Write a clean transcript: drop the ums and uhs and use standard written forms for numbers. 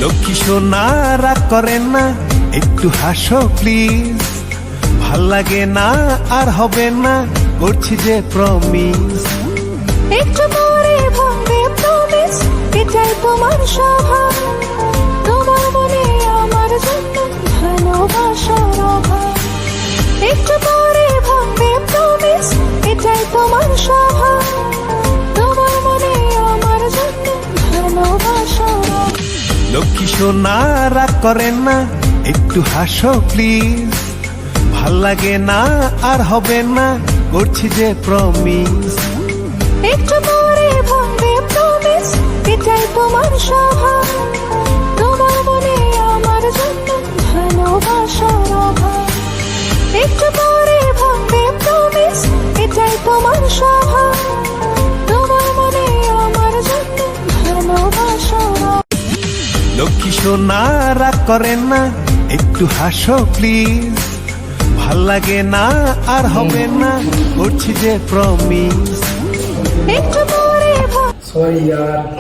লক্ষ্মী সোনা রাগ করেন না, একটু হাসো প্লিজ। ভাল লাগে না আর হবে না, করছি যে প্রমিস। একটু পরে ভাঙবে প্রমিস, এটাই তোমার স্বভাব। তোমার মনে আমার জন্য ভালোবাসার অভাব। একটু পরে ভাঙবে প্রমিস, এটাই তোমার স্বভাব। তোমার মনে আমার জন্য ভালোবাসার অভাব। লক্ষ্মী সোনা রাগ করেন না, একটু হাসো প্লিজ। ভাল লাগে না আর হবে না, করছি যে প্রমিস। একটু পরে ভাঙবে প্রমিস, এটাই তোমার স্বভাব। তোমার মনে আমার জন্য ভালোবাসার অভাব। একটু পরে ভাঙবে প্রমিস, এটাই তোমার স্বভাব। তোমার মনে আমার জন্য ভালোবাসার অভাব। লক্ষ্মী সোনা রাগ করেন না, একটু হাসো প্লিজ। ভাল লাগে না আর হবে না, করছি যে প্রমিস। একটু পরে सॉरी यार।